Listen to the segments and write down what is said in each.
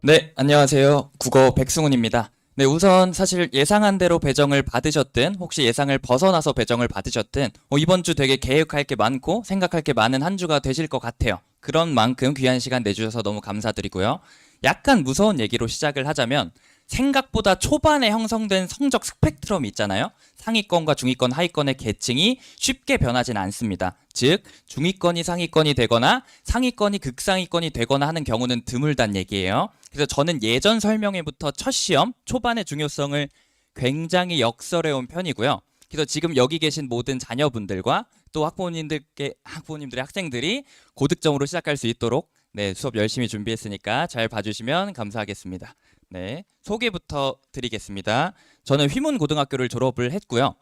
네, 안녕하세요. 국어 백승훈입니다. 네, 우선 사실 예상한 대로 배정을 받으셨든 혹시 예상을 벗어나서 배정을 받으셨든 이번 주 되게 계획할 게 많고 생각할 게 많은 한 주가 되실 것 같아요. 그런 만큼 귀한 시간 내주셔서 너무 감사드리고요. 약간 무서운 얘기로 시작을 하자면 생각보다 초반에 형성된 성적 스펙트럼이 있잖아요. 상위권과 중위권, 하위권의 계층이 쉽게 변하진 않습니다. 즉, 중위권이 상위권이 되거나 상위권이 극상위권이 되거나 하는 경우는 드물단 얘기예요. 그래서 저는 예전 설명회부터 첫 시험 초반의 중요성을 굉장히 역설해 온 편이고요. 그래서 지금 여기 계신 모든 자녀분들과 또 학부모님들의 학생들이 고득점으로 시작할 수 있도록 수업 열심히 준비했으니까 잘 봐주시면 감사하겠습니다. 네, 소개부터 드리겠습니다. 저는 휘문고등학교를 졸업을 했고요.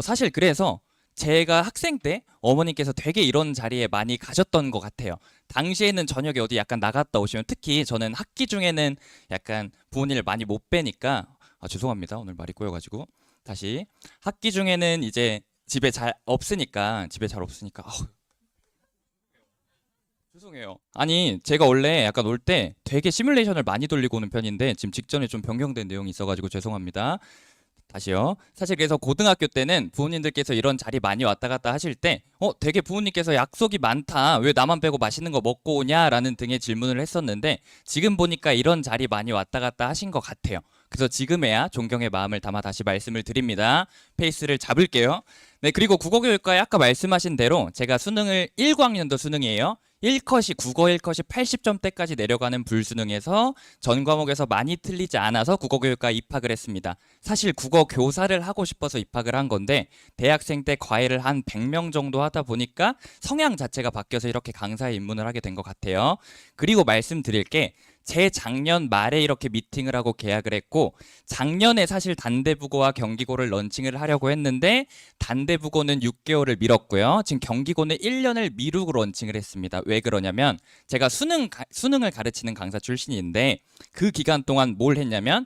사실 그래서 제가 학생 때 어머님께서 되게 이런 자리에 많이 가셨던 것 같아요. 당시에는 저녁에 어디 약간 나갔다 오시면 특히 저는 학기 중에는 약간 부모님을 많이 못 뵈니까 죄송합니다. 오늘 말이 꼬여가지고 다시 학기 중에는 이제 집에 잘 없으니까 죄송해요. 아니, 제가 원래 약간 올 때 되게 시뮬레이션을 많이 돌리고 오는 편인데 지금 직전에 좀 변경된 내용이 있어가지고 죄송합니다. 다시요. 사실 그래서 고등학교 때는 부모님들께서 이런 자리 많이 왔다 갔다 하실 때, 되게 부모님께서 약속이 많다. 왜 나만 빼고 맛있는 거 먹고 오냐라는 등의 질문을 했었는데, 지금 보니까 이런 자리 많이 왔다 갔다 하신 것 같아요. 그래서 지금에야 존경의 마음을 담아 다시 말씀을 드립니다. 페이스를 잡을게요. 네, 그리고 국어교육과에 아까 말씀하신 대로 제가 수능을 1학년도 수능이에요. 1컷이 국어 1컷이 80점대까지 내려가는 불수능에서 전 과목에서 많이 틀리지 않아서 국어교육과에 입학을 했습니다. 사실 국어 교사를 하고 싶어서 입학을 한 건데 대학생 때 과외를 한 100명 정도 하다 보니까 성향 자체가 바뀌어서 이렇게 강사에 입문을 하게 된 것 같아요. 그리고 말씀드릴 게 재작년 말에 이렇게 미팅을 하고 계약을 했고 작년에 사실 단대국어와 경기고를 런칭을 하려고 했는데 단대국어는 6개월을 미뤘고요. 지금 경기고는 1년을 미루고 런칭을 했습니다. 왜 그러냐면 제가 수능을 가르치는 강사 출신인데 그 기간 동안 뭘 했냐면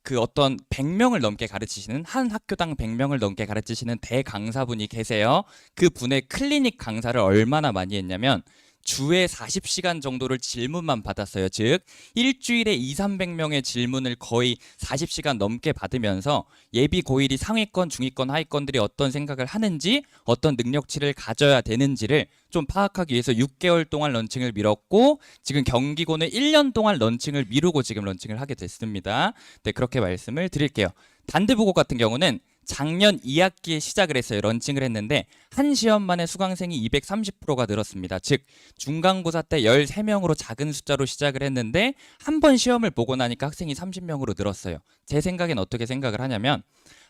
그 어떤 100명을 넘게 가르치시는 한 학교당 100명을 넘게 가르치시는 대강사분이 계세요. 그 분의 클리닉 강사를 얼마나 많이 했냐면 주에 40시간 정도를 질문만 받았어요. 즉 일주일에 2, 300명의 질문을 거의 40시간 넘게 받으면서 예비 고일이 상위권, 중위권, 하위권들이 어떤 생각을 하는지 어떤 능력치를 가져야 되는지를 좀 파악하기 위해서 6개월 동안 런칭을 미뤘고 지금 경기고는 1년 동안 런칭을 미루고 지금 런칭을 하게 됐습니다. 네, 그렇게 말씀을 드릴게요. 단대국어 같은 경우는 작년 2학기에 시작을 했어요. 런칭을 했는데 한 시험 만에 수강생이 230%가 늘었습니다. 즉 중간고사 때 13명으로 작은 숫자로 시작을 했는데 한 번 시험을 보고 나니까 학생이 30명으로 늘었어요. 제 생각엔 어떻게 생각을 하냐면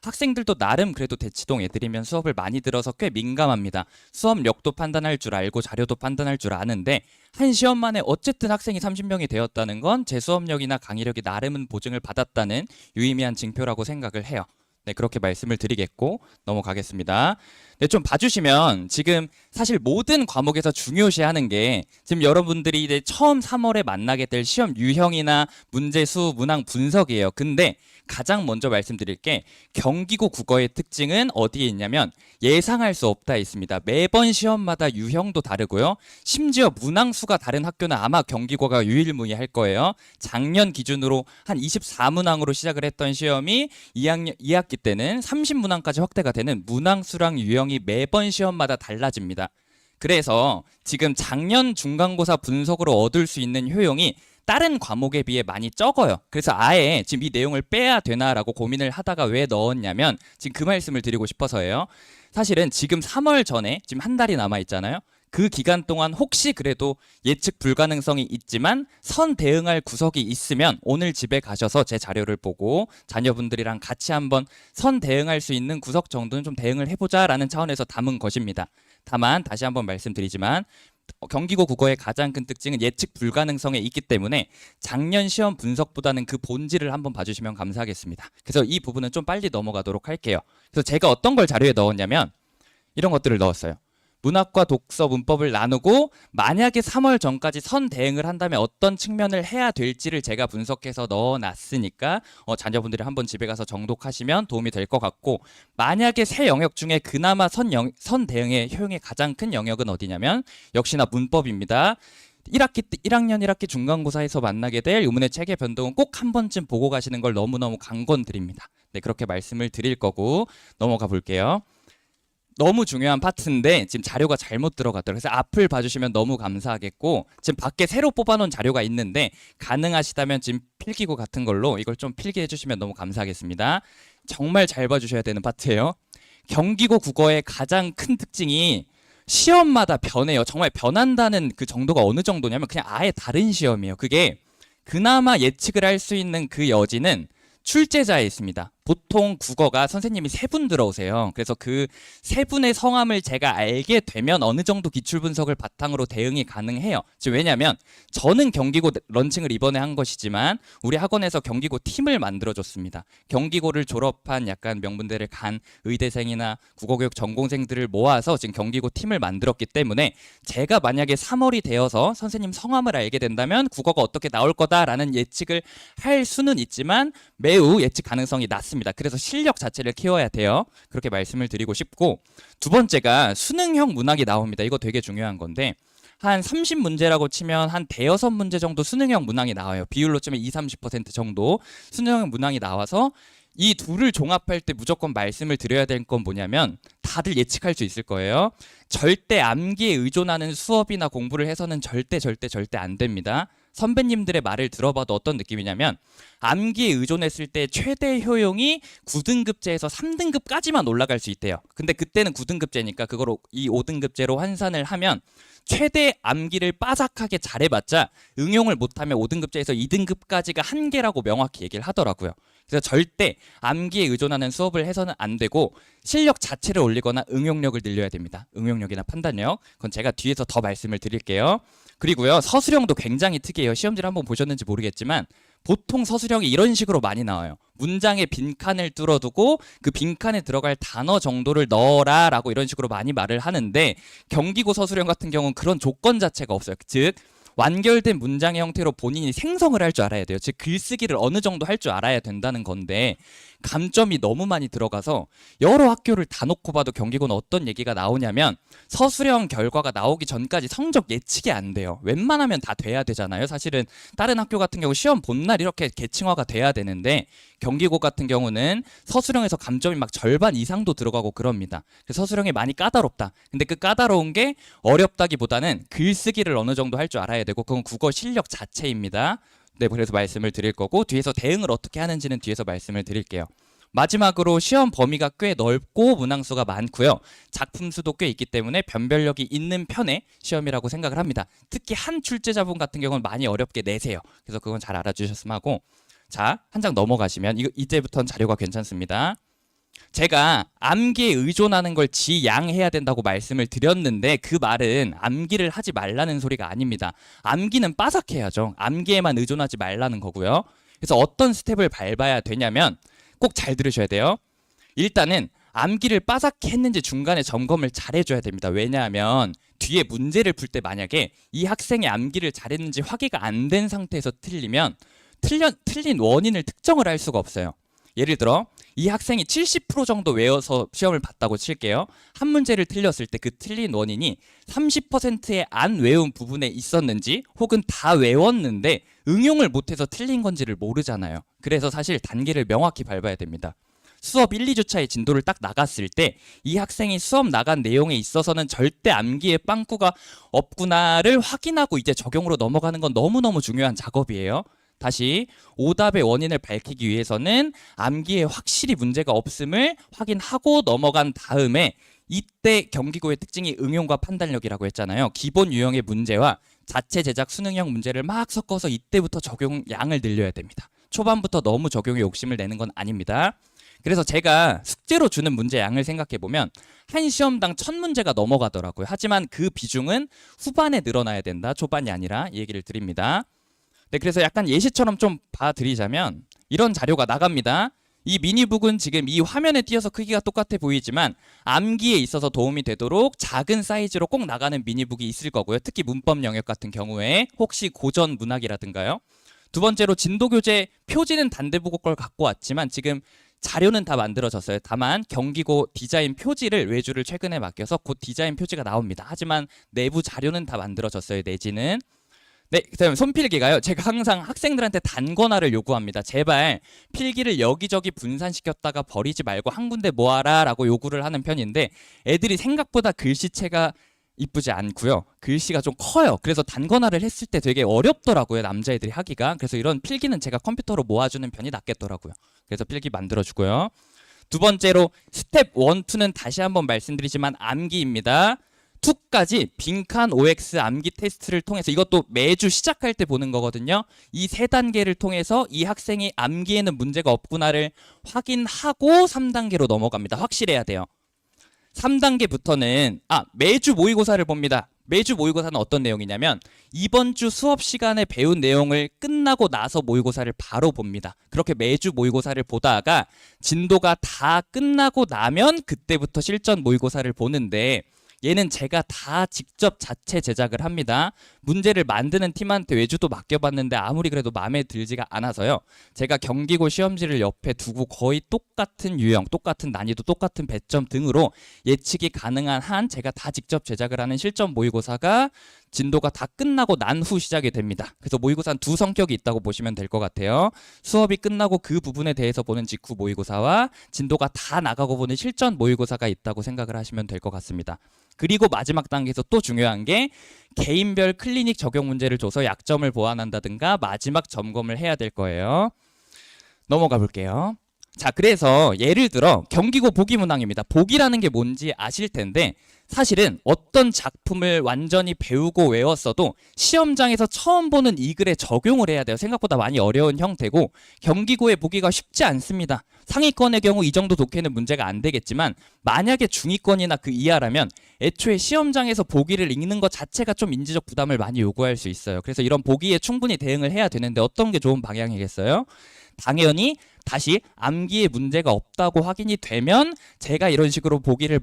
학생들도 나름 그래도 대치동 애들이면 수업을 많이 들어서 꽤 민감합니다. 수업력도 판단할 줄 알고 자료도 판단할 줄 아는데 한 시험 만에 어쨌든 학생이 30명이 되었다는 건 제 수업력이나 강의력이 나름은 보증을 받았다는 유의미한 징표라고 생각을 해요. 네, 그렇게 말씀을 드리겠고 넘어가겠습니다. 네, 좀 봐주시면 지금 사실 모든 과목에서 중요시하는 게 지금 여러분들이 이제 처음 3월에 만나게 될 시험 유형이나 문제 수, 문항 분석이에요. 근데 가장 먼저 말씀드릴 게 경기고 국어의 특징은 어디에 있냐면 예상할 수 없다 있습니다. 매번 시험마다 유형도 다르고요. 심지어 문항 수가 다른 학교는 아마 경기고가 유일무이할 거예요. 작년 기준으로 한 24문항으로 시작을 했던 시험이 2학기 때는 30문항까지 확대가 되는 문항 수랑 유형이 매번 시험마다 달라집니다. 그래서 지금 작년 중간고사 분석으로 얻을 수 있는 효용이 다른 과목에 비해 많이 적어요. 그래서 아예 지금 이 내용을 빼야 되나라고 고민을 하다가 왜 넣었냐면 지금 그 말씀을 드리고 싶어서예요. 사실은 지금 3월 전에 지금 한 달이 남아 있잖아요. 그 기간 동안 혹시 그래도 예측 불가능성이 있지만 선 대응할 구석이 있으면 오늘 집에 가셔서 제 자료를 보고 자녀분들이랑 같이 한번 선 대응할 수 있는 구석 정도는 좀 대응을 해보자라는 차원에서 담은 것입니다. 다만 다시 한번 말씀드리지만 경기고 국어의 가장 큰 특징은 예측 불가능성에 있기 때문에 작년 시험 분석보다는 그 본질을 한번 봐주시면 감사하겠습니다. 그래서 이 부분은 좀 빨리 넘어가도록 할게요. 그래서 제가 어떤 걸 자료에 넣었냐면 이런 것들을 넣었어요. 문학과 독서 문법을 나누고 만약에 3월 전까지 선 대응을 한다면 어떤 측면을 해야 될지를 제가 분석해서 넣어놨으니까 자녀분들이 한번 집에 가서 정독하시면 도움이 될 것 같고 만약에 세 영역 중에 그나마 선 대응의 효용이 가장 큰 영역은 어디냐면 역시나 문법입니다. 1학기 1학년 1학기 중간고사에서 만나게 될 의문의 체계 변동은 꼭 한 번쯤 보고 가시는 걸 너무너무 강권드립니다. 네, 그렇게 말씀을 드릴 거고 넘어가 볼게요. 너무 중요한 파트인데 지금 자료가 잘못 들어갔더라고요. 그래서 앞을 봐주시면 너무 감사하겠고, 지금 밖에 새로 뽑아놓은 자료가 있는데 가능하시다면 지금 필기구 같은 걸로 이걸 좀 필기해 주시면 너무 감사하겠습니다. 정말 잘 봐주셔야 되는 파트예요. 경기고 국어의 가장 큰 특징이 시험마다 변해요. 정말 변한다는 그 정도가 어느 정도냐면 그냥 아예 다른 시험이에요. 그게 그나마 예측을 할 수 있는 그 여지는 출제자에 있습니다. 보통 국어가 선생님이 3분 들어오세요. 그래서 그 3분의 성함을 제가 알게 되면 어느 정도 기출 분석을 바탕으로 대응이 가능해요. 지금 왜냐하면 저는 경기고 런칭을 이번에 한 것이지만 우리 학원에서 경기고 팀을 만들어줬습니다. 경기고를 졸업한 약간 명문대를 간 의대생이나 국어교육 전공생들을 모아서 지금 경기고 팀을 만들었기 때문에 제가 만약에 3월이 되어서 선생님 성함을 알게 된다면 국어가 어떻게 나올 거다라는 예측을 할 수는 있지만 매우 예측 가능성이 낮습니다. 그래서 실력 자체를 키워야 돼요. 그렇게 말씀을 드리고 싶고, 두 번째가 수능형 문항이 나옵니다. 이거 되게 중요한 건데 한 30문제라고 치면 한 대여섯 문제 정도 수능형 문항이 나와요. 비율로 치면 20-30% 정도 수능형 문항이 나와서 이 둘을 종합할 때 무조건 말씀을 드려야 될 건 뭐냐면 다들 예측할 수 있을 거예요. 절대 암기에 의존하는 수업이나 공부를 해서는 절대 안 됩니다. 선배님들의 말을 들어봐도 어떤 느낌이냐면 암기에 의존했을 때 최대 효용이 9등급제에서 3등급까지만 올라갈 수 있대요. 근데 그때는 9등급제니까 그걸 이 5등급제로 환산을 하면 최대 암기를 빠삭하게 잘해봤자 응용을 못하면 5등급제에서 2등급까지가 한계라고 명확히 얘기를 하더라고요. 그래서 절대 암기에 의존하는 수업을 해서는 안 되고 실력 자체를 올리거나 응용력을 늘려야 됩니다. 응용력이나 판단력. 그건 제가 뒤에서 더 말씀을 드릴게요. 그리고요, 서술형도 굉장히 특이해요. 시험지를 한번 보셨는지 모르겠지만 보통 서술형이 이런 식으로 많이 나와요. 문장의 빈칸을 뚫어두고 그 빈칸에 들어갈 단어 정도를 넣어라 라고 이런 식으로 많이 말을 하는데 경기고 서술형 같은 경우는 그런 조건 자체가 없어요. 즉 완결된 문장의 형태로 본인이 생성을 할 줄 알아야 돼요. 즉 글쓰기를 어느 정도 할 줄 알아야 된다는 건데 감점이 너무 많이 들어가서 여러 학교를 다 놓고 봐도 경기고는 어떤 얘기가 나오냐면 서술형 결과가 나오기 전까지 성적 예측이 안 돼요. 웬만하면 다 돼야 되잖아요. 사실은 다른 학교 같은 경우 시험 본날 이렇게 계층화가 돼야 되는데 경기고 같은 경우는 서술형에서 감점이 막 절반 이상도 들어가고 그럽니다. 그래서 서술형이 많이 까다롭다. 근데 그 까다로운 게 어렵다기보다는 글쓰기를 어느 정도 할 줄 알아야 되고 그건 국어 실력 자체입니다. 네, 그래서 말씀을 드릴 거고 뒤에서 대응을 어떻게 하는지는 뒤에서 말씀을 드릴게요. 마지막으로 시험 범위가 꽤 넓고 문항수가 많고요. 작품 수도 꽤 있기 때문에 변별력이 있는 편의 시험이라고 생각을 합니다. 특히 한 출제자분 같은 경우는 많이 어렵게 내세요. 그래서 그건 잘 알아주셨으면 하고, 자, 한 장 넘어가시면 이제부터는 자료가 괜찮습니다. 제가 암기에 의존하는 걸 지양해야 된다고 말씀을 드렸는데 그 말은 암기를 하지 말라는 소리가 아닙니다. 암기는 빠삭해야죠. 암기에만 의존하지 말라는 거고요. 그래서 어떤 스텝을 밟아야 되냐면 꼭 잘 들으셔야 돼요. 일단은 암기를 빠삭히 했는지 중간에 점검을 잘 해줘야 됩니다. 왜냐하면 뒤에 문제를 풀 때 만약에 이 학생이 암기를 잘했는지 확인이 안 된 상태에서 틀리면 틀린 원인을 특정을 할 수가 없어요. 예를 들어 이 학생이 70% 정도 외워서 시험을 봤다고 칠게요. 한 문제를 틀렸을 때 그 틀린 원인이 30%의 안 외운 부분에 있었는지 혹은 다 외웠는데 응용을 못해서 틀린 건지를 모르잖아요. 그래서 사실 단계를 명확히 밟아야 됩니다. 수업 1, 2주차의 진도를 딱 나갔을 때 이 학생이 수업 나간 내용에 있어서는 절대 암기에 빵꾸가 없구나를 확인하고 이제 적용으로 넘어가는 건 너무너무 중요한 작업이에요. 다시 오답의 원인을 밝히기 위해서는 암기에 확실히 문제가 없음을 확인하고 넘어간 다음에 이때 경기고의 특징이 응용과 판단력이라고 했잖아요. 기본 유형의 문제와 자체 제작 수능형 문제를 막 섞어서 이때부터 적용 양을 늘려야 됩니다. 초반부터 너무 적용에 욕심을 내는 건 아닙니다. 그래서 제가 숙제로 주는 문제 양을 생각해보면 한 시험당 1000문제가 넘어가더라고요. 하지만 그 비중은 후반에 늘어나야 된다. 초반이 아니라 이 얘기를 드립니다. 네, 그래서 약간 예시처럼 좀 봐드리자면 이런 자료가 나갑니다. 이 미니북은 지금 이 화면에 띄어서 크기가 똑같아 보이지만 암기에 있어서 도움이 되도록 작은 사이즈로 꼭 나가는 미니북이 있을 거고요. 특히 문법 영역 같은 경우에 혹시 고전 문학이라든가요. 두 번째로 진도교재 표지는 단대부고 걸 갖고 왔지만 지금 자료는 다 만들어졌어요. 다만 경기고 디자인 표지를 외주를 최근에 맡겨서 곧 디자인 표지가 나옵니다. 하지만 내부 자료는 다 만들어졌어요. 내지는 네, 그다음에 손필기가요. 제가 항상 학생들한테 단권화를 요구합니다. 제발 필기를 여기저기 분산시켰다가 버리지 말고 한 군데 모아라라고 요구를 하는 편인데 애들이 생각보다 글씨체가 이쁘지 않고요. 글씨가 좀 커요. 그래서 단권화를 했을 때 되게 어렵더라고요. 남자애들이 하기가. 그래서 이런 필기는 제가 컴퓨터로 모아주는 편이 낫겠더라고요. 그래서 필기 만들어주고요. 두 번째로 스텝 1, 2는 다시 한번 말씀드리지만 암기입니다. 2까지 빈칸 OX 암기 테스트를 통해서 이것도 매주 시작할 때 보는 거거든요. 이 세 단계를 통해서 이 학생이 암기에는 문제가 없구나를 확인하고 3단계로 넘어갑니다. 확실해야 돼요. 3단계부터는 매주 모의고사를 봅니다. 매주 모의고사는 어떤 내용이냐면 이번 주 수업 시간에 배운 내용을 끝나고 나서 모의고사를 바로 봅니다. 그렇게 매주 모의고사를 보다가 진도가 다 끝나고 나면 그때부터 실전 모의고사를 보는데 얘는 제가 다 직접 자체 제작을 합니다. 문제를 만드는 팀한테 외주도 맡겨봤는데 아무리 그래도 마음에 들지가 않아서요. 제가 경기고 시험지를 옆에 두고 거의 똑같은 유형, 똑같은 난이도, 똑같은 배점 등으로 예측이 가능한 한 제가 다 직접 제작을 하는 실전 모의고사가 진도가 다 끝나고 난 후 시작이 됩니다. 그래서 모의고사는 두 성격이 있다고 보시면 될 것 같아요. 수업이 끝나고 그 부분에 대해서 보는 직후 모의고사와 진도가 다 나가고 보는 실전 모의고사가 있다고 생각을 하시면 될 것 같습니다. 그리고 마지막 단계에서 또 중요한 게 개인별 클리닉 적용 문제를 줘서 약점을 보완한다든가 마지막 점검을 해야 될 거예요. 넘어가 볼게요. 자, 그래서 예를 들어 경기고 보기문항입니다. 보기라는 게 뭔지 아실 텐데 사실은 어떤 작품을 완전히 배우고 외웠어도 시험장에서 처음 보는 이 글에 적용을 해야 돼요. 생각보다 많이 어려운 형태고 경기고의 보기가 쉽지 않습니다. 상위권의 경우 이 정도 독해는 문제가 안 되겠지만 만약에 중위권이나 그 이하라면 애초에 시험장에서 보기를 읽는 것 자체가 좀 인지적 부담을 많이 요구할 수 있어요. 그래서 이런 보기에 충분히 대응을 해야 되는데 어떤 게 좋은 방향이겠어요? 당연히 다시 암기에 문제가 없다고 확인이 되면 제가 이런 식으로 보기를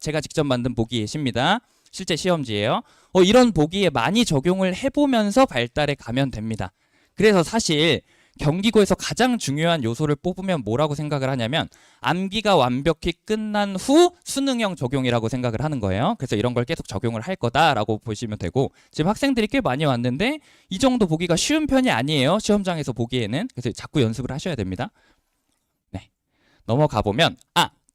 제가 직접 만든 보기 예시입니다. 실제 시험지예요. 이런 보기에 많이 적용을 해보면서 발달해 가면 됩니다. 그래서 사실 경기고에서 가장 중요한 요소를 뽑으면 뭐라고 생각을 하냐면 암기가 완벽히 끝난 후 수능형 적용이라고 생각을 하는 거예요. 그래서 이런 걸 계속 적용을 할 거다라고 보시면 되고 지금 학생들이 꽤 많이 왔는데 이 정도 보기가 쉬운 편이 아니에요. 시험장에서 보기에는. 그래서 자꾸 연습을 하셔야 됩니다. 네, 넘어가 보면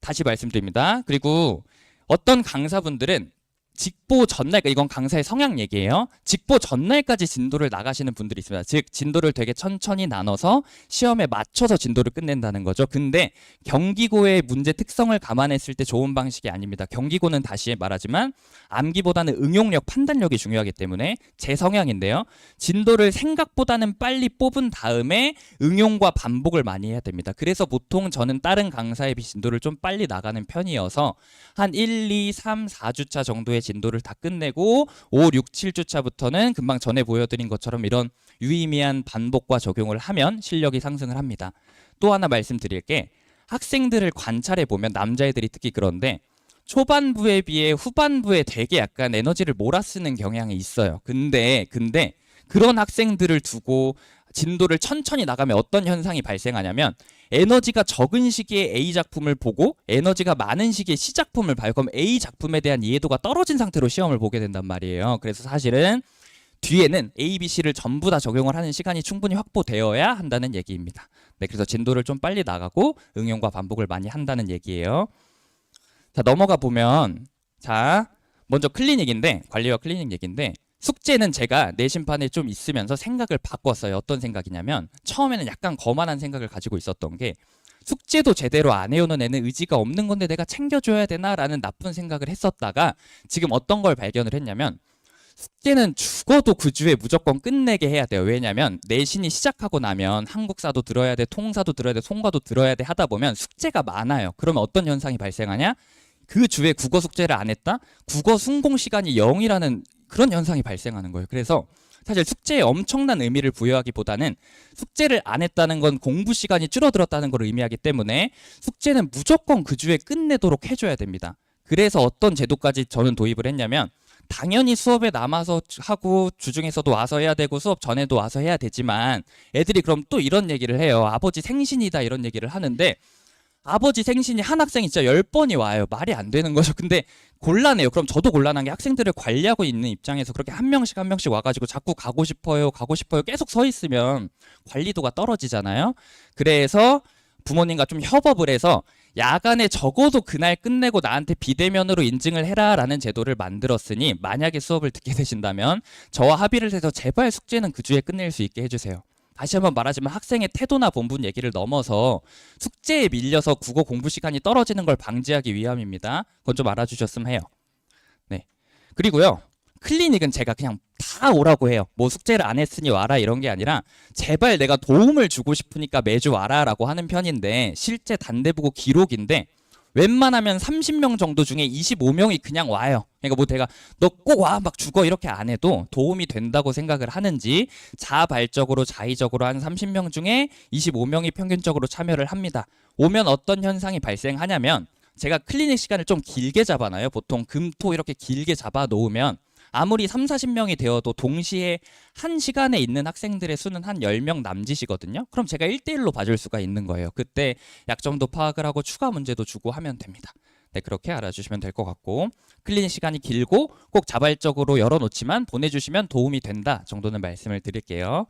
다시 말씀드립니다. 그리고 어떤 강사분들은 직보 전날, 이건 강사의 성향 얘기예요. 직보 전날까지 진도를 나가시는 분들이 있습니다. 즉 진도를 되게 천천히 나눠서 시험에 맞춰서 진도를 끝낸다는 거죠. 근데 경기고의 문제 특성을 감안했을 때 좋은 방식이 아닙니다. 경기고는 다시 말하지만 암기보다는 응용력, 판단력이 중요하기 때문에 제 성향인데요. 진도를 생각보다는 빨리 뽑은 다음에 응용과 반복을 많이 해야 됩니다. 그래서 보통 저는 다른 강사에 비해 진도를 좀 빨리 나가는 편이어서 한 1, 2, 3, 4주차 정도의 진도를 다 끝내고 5, 6, 7주차부터는 금방 전에 보여드린 것처럼 이런 유의미한 반복과 적용을 하면 실력이 상승을 합니다. 또 하나 말씀드릴 게 학생들을 관찰해 보면 남자애들이 특히 그런데 초반부에 비해 후반부에 되게 약간 에너지를 몰아쓰는 경향이 있어요. 근데 그런 학생들을 두고 진도를 천천히 나가면 어떤 현상이 발생하냐면 에너지가 적은 시기에 A 작품을 보고 에너지가 많은 시기에 C 작품을 봐요. 그럼 A 작품에 대한 이해도가 떨어진 상태로 시험을 보게 된단 말이에요. 그래서 사실은 뒤에는 A, B, C를 전부 다 적용을 하는 시간이 충분히 확보되어야 한다는 얘기입니다. 네, 그래서 진도를 좀 빨리 나가고 응용과 반복을 많이 한다는 얘기예요. 자, 넘어가 보면 먼저 클리닉인데 관리와 클리닉 얘기인데 숙제는 제가 내신판에 좀 있으면서 생각을 바꿨어요. 어떤 생각이냐면 처음에는 약간 거만한 생각을 가지고 있었던 게 숙제도 제대로 안 해오는 애는 의지가 없는 건데 내가 챙겨줘야 되나라는 나쁜 생각을 했었다가 지금 어떤 걸 발견을 했냐면 숙제는 죽어도 그 주에 무조건 끝내게 해야 돼요. 왜냐면 내신이 시작하고 나면 한국사도 들어야 돼, 통사도 들어야 돼, 송가도 들어야 돼 하다 보면 숙제가 많아요. 그러면 어떤 현상이 발생하냐? 그 주에 국어 숙제를 안 했다? 국어 순공 시간이 0이라는 그런 현상이 발생하는 거예요. 그래서 사실 숙제에 엄청난 의미를 부여하기보다는 숙제를 안 했다는 건 공부 시간이 줄어들었다는 걸 의미하기 때문에 숙제는 무조건 그 주에 끝내도록 해줘야 됩니다. 그래서 어떤 제도까지 저는 도입을 했냐면 당연히 수업에 남아서 하고 주중에서도 와서 해야 되고 수업 전에도 와서 해야 되지만 애들이 그럼 또 이런 얘기를 해요. 아버지 생신이다 이런 얘기를 하는데 아버지 생신이 한 학생이 진짜 10번이 와요. 말이 안 되는 거죠. 근데 곤란해요. 그럼 저도 곤란한 게 학생들을 관리하고 있는 입장에서 그렇게 한 명씩 와가지고 자꾸 가고 싶어요, 가고 싶어요 계속 서 있으면 관리도가 떨어지잖아요. 그래서 부모님과 좀 협업을 해서 야간에 적어도 그날 끝내고 나한테 비대면으로 인증을 해라라는 제도를 만들었으니 만약에 수업을 듣게 되신다면 저와 합의를 해서 제발 숙제는 그 주에 끝낼 수 있게 해주세요. 다시 한번 말하지만 학생의 태도나 본분 얘기를 넘어서 숙제에 밀려서 국어 공부 시간이 떨어지는 걸 방지하기 위함입니다. 그건 좀 알아주셨으면 해요. 네. 그리고요. 클리닉은 제가 그냥 다 오라고 해요. 뭐 숙제를 안 했으니 와라 이런 게 아니라 제발 내가 도움을 주고 싶으니까 매주 와라라고 하는 편인데 실제 단대보고 기록인데 웬만하면 30명 정도 중에 25명이 그냥 와요. 그러니까 뭐 내가 너 꼭 와 막 죽어 이렇게 안 해도 도움이 된다고 생각을 하는지 자발적으로 자의적으로 한 30명 중에 25명이 평균적으로 참여를 합니다. 오면 어떤 현상이 발생하냐면 제가 클리닉 시간을 좀 길게 잡아놔요. 보통 금, 토 이렇게 길게 잡아 놓으면 아무리 3, 40명이 되어도 동시에 한 시간에 있는 학생들의 수는 한 10명 남짓이거든요. 그럼 제가 1대1로 봐줄 수가 있는 거예요. 그때 약점도 파악을 하고 추가 문제도 주고 하면 됩니다. 네, 그렇게 알아주시면 될 것 같고 클리닉 시간이 길고 꼭 자발적으로 열어놓지만 보내주시면 도움이 된다 정도는 말씀을 드릴게요.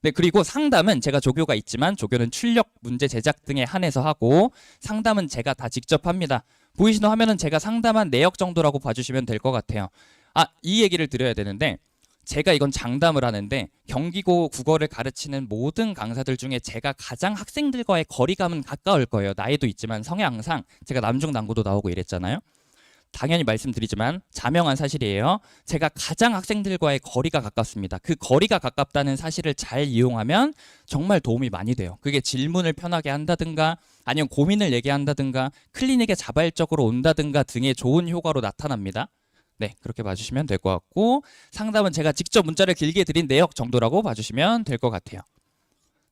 네, 그리고 상담은 제가 조교가 있지만 조교는 출력 문제 제작 등에 한해서 하고 상담은 제가 다 직접 합니다. 보이시는 화면은 제가 상담한 내역 정도라고 봐주시면 될 것 같아요. 이 얘기를 드려야 되는데 제가 이건 장담을 하는데 경기고 국어를 가르치는 모든 강사들 중에 제가 가장 학생들과의 거리감은 가까울 거예요. 나이도 있지만 성향상 제가 남중남고도 나오고 이랬잖아요. 당연히 말씀드리지만 자명한 사실이에요. 제가 가장 학생들과의 거리가 가깝습니다. 그 거리가 가깝다는 사실을 잘 이용하면 정말 도움이 많이 돼요. 그게 질문을 편하게 한다든가 아니면 고민을 얘기한다든가 클리닉에 자발적으로 온다든가 등의 좋은 효과로 나타납니다. 네, 그렇게 봐주시면 될 것 같고 상담은 제가 직접 문자를 길게 드린 내역 정도라고 봐주시면 될 것 같아요.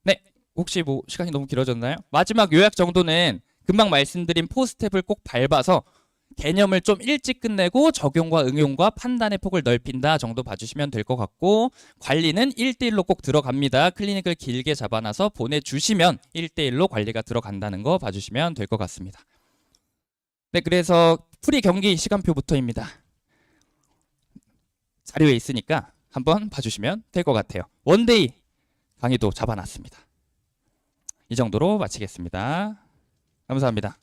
네, 혹시 뭐 시간이 너무 길어졌나요? 마지막 요약 정도는 금방 말씀드린 포스텝을 꼭 밟아서 개념을 좀 일찍 끝내고 적용과 응용과 판단의 폭을 넓힌다 정도 봐주시면 될 것 같고 관리는 1대1로 꼭 들어갑니다. 클리닉을 길게 잡아놔서 보내주시면 1대1로 관리가 들어간다는 거 봐주시면 될 것 같습니다. 네, 그래서 프리 경기 시간표부터입니다. 자료에 있으니까 한번 봐주시면 될 것 같아요. 원데이 강의도 잡아놨습니다. 이 정도로 마치겠습니다. 감사합니다.